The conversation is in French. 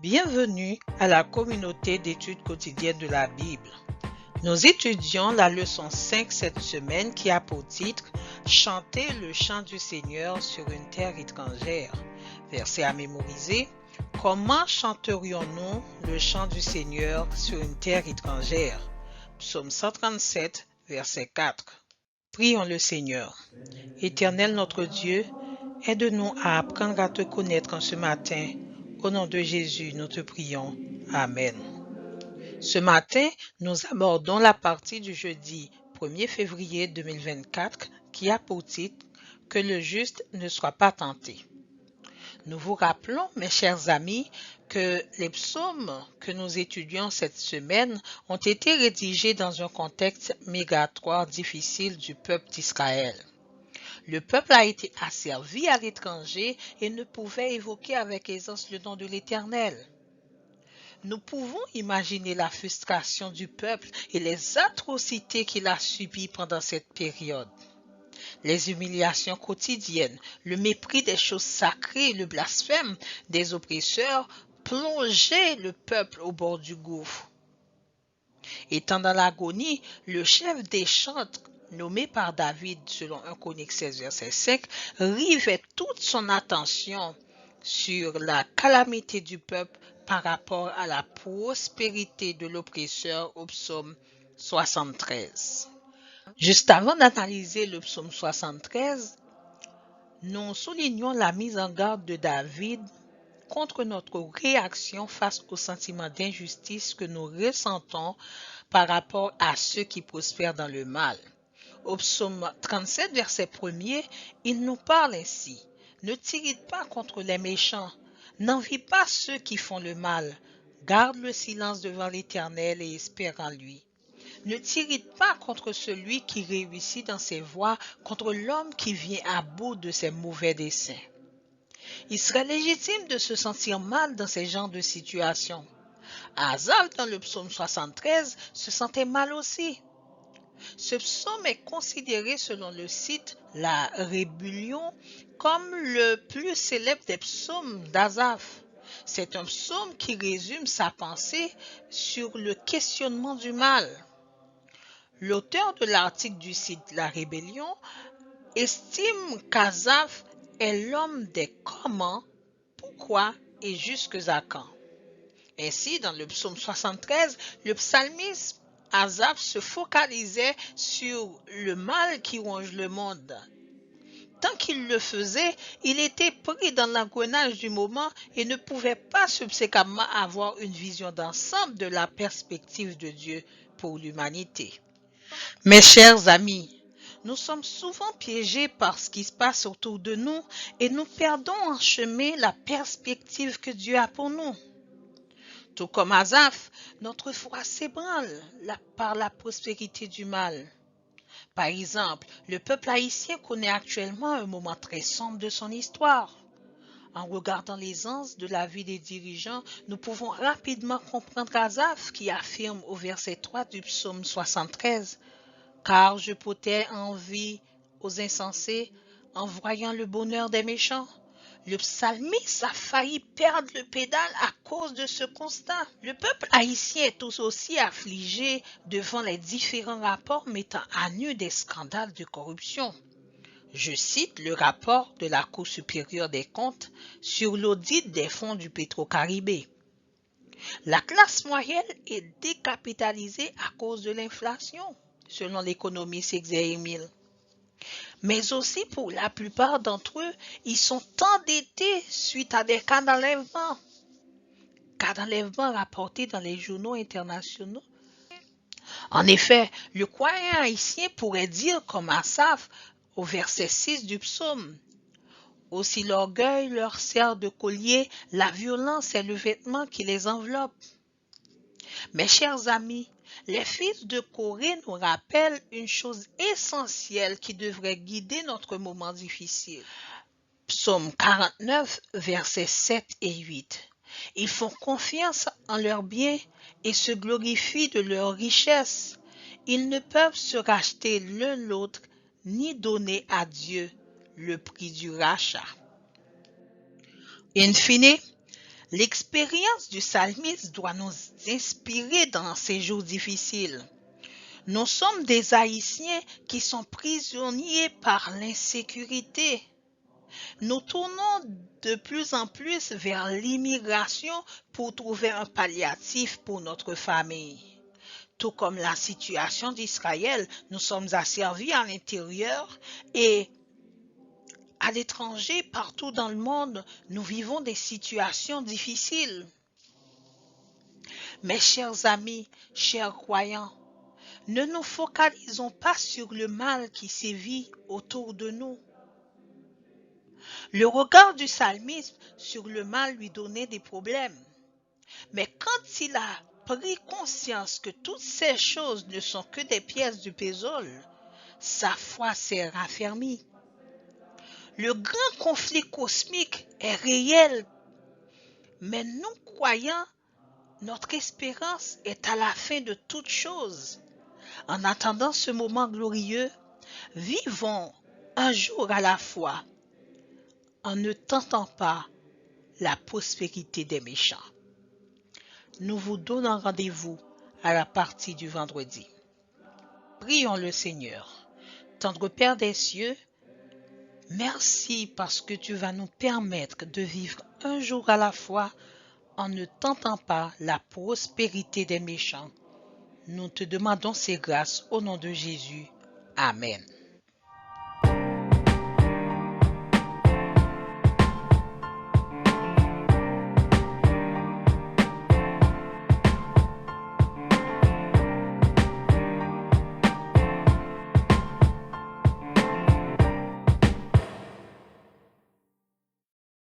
Bienvenue à la communauté d'études quotidiennes de la Bible. Nous étudions la leçon 5 cette semaine qui a pour titre « Chanter le chant du Seigneur sur une terre étrangère ». Verset à mémoriser. Comment chanterions-nous le chant du Seigneur sur une terre étrangère? Psaume 137, verset 4. Prions le Seigneur. Éternel notre Dieu, aide-nous à apprendre à te connaître en ce matin. Au nom de Jésus, nous te prions. Amen. Ce matin, nous abordons la partie du jeudi 1er février 2024 qui a pour titre « Que le juste ne soit pas tenté ». Nous vous rappelons, mes chers amis, que les psaumes que nous étudions cette semaine ont été rédigés dans un contexte migratoire difficile du peuple d'Israël. Le peuple a été asservi à l'étranger et ne pouvait évoquer avec aisance le nom de l'Éternel. Nous pouvons imaginer la frustration du peuple et les atrocités qu'il a subies pendant cette période. Les humiliations quotidiennes, le mépris des choses sacrées et le blasphème des oppresseurs plongeaient le peuple au bord du gouffre. Étant dans l'agonie, le chef des chantres, nommé par David selon 1 Chroniques 16, verset 5, rivait toute son attention sur la calamité du peuple par rapport à la prospérité de l'oppresseur au psaume 73. Juste avant d'analyser le psaume 73, nous soulignons la mise en garde de David contre notre réaction face au sentiment d'injustice que nous ressentons par rapport à ceux qui prospèrent dans le mal. Au psaume 37, verset 1er, il nous parle ainsi. « Ne t'irrite pas contre les méchants, n'envie pas ceux qui font le mal, garde le silence devant l'Éternel et espère en lui. Ne t'irrite pas contre celui qui réussit dans ses voies, contre l'homme qui vient à bout de ses mauvais desseins. » Il serait légitime de se sentir mal dans ces genres de situations. Asaph, dans le psaume 73, se sentait mal aussi. Ce psaume est considéré selon le site La Rébellion comme le plus célèbre des psaumes d'Asaph. C'est un psaume qui résume sa pensée sur le questionnement du mal. L'auteur de l'article du site La Rébellion estime qu'Asaph est l'homme des comment, pourquoi et jusqu'à quand. Ainsi, dans le psaume 73, le psalmiste Asaph se focalisait sur le mal qui ronge le monde. Tant qu'il le faisait, il était pris dans l'engrenage du moment et ne pouvait pas subséquemment avoir une vision d'ensemble de la perspective de Dieu pour l'humanité. Mes chers amis, nous sommes souvent piégés par ce qui se passe autour de nous et nous perdons en chemin la perspective que Dieu a pour nous. Tout comme Asaph, notre foi s'ébranle par la prospérité du mal. Par exemple, le peuple haïtien connaît actuellement un moment très sombre de son histoire. En regardant les anses de la vie des dirigeants, nous pouvons rapidement comprendre Asaph qui affirme au verset 3 du psaume 73 « Car je portais envie aux insensés en voyant le bonheur des méchants. » Le psalmiste a failli perdre le pédale à cause de ce constat. Le peuple haïtien est tout aussi affligé devant les différents rapports mettant à nu des scandales de corruption. Je cite le rapport de la Cour supérieure des comptes sur l'audit des fonds du Petro-Caribé. La classe moyenne est décapitalisée à cause de l'inflation, selon l'économiste Xavier. Mais aussi pour la plupart d'entre eux, ils sont endettés suite à des cas d'enlèvement. Cas d'enlèvement rapportés dans les journaux internationaux. En effet, le croyant haïtien pourrait dire comme Asaph au verset 6 du psaume. Aussi l'orgueil leur sert de collier, la violence est le vêtement qui les enveloppe. Mes chers amis, les fils de Corée nous rappellent une chose essentielle qui devrait guider notre moment difficile. Psaume 49, versets 7 et 8. Ils font confiance en leurs biens et se glorifient de leurs richesses. Ils ne peuvent se racheter l'un l'autre ni donner à Dieu le prix du rachat. In fine, L'expérience du psalmiste doit nous inspirer dans ces jours difficiles. Nous sommes des Haïtiens qui sont prisonniers par l'insécurité. Nous tournons de plus en plus vers l'immigration pour trouver un palliatif pour notre famille. Tout comme la situation d'Israël, nous sommes asservis à l'intérieur et à l'étranger, partout dans le monde, nous vivons des situations difficiles. Mes chers amis, chers croyants, ne nous focalisons pas sur le mal qui sévit autour de nous. Le regard du psalmiste sur le mal lui donnait des problèmes. Mais quand il a pris conscience que toutes ces choses ne sont que des pièces du puzzle, sa foi s'est raffermie. Le grand conflit cosmique est réel, mais nous croyants, notre espérance est à la fin de toutes choses. En attendant ce moment glorieux, vivons un jour à la fois en ne tentant pas la prospérité des méchants. Nous vous donnons rendez-vous à la partie du vendredi. Prions le Seigneur. Tendre Père des cieux, merci parce que tu vas nous permettre de vivre un jour à la fois en ne tentant pas la prospérité des méchants. Nous te demandons ces grâces au nom de Jésus. Amen.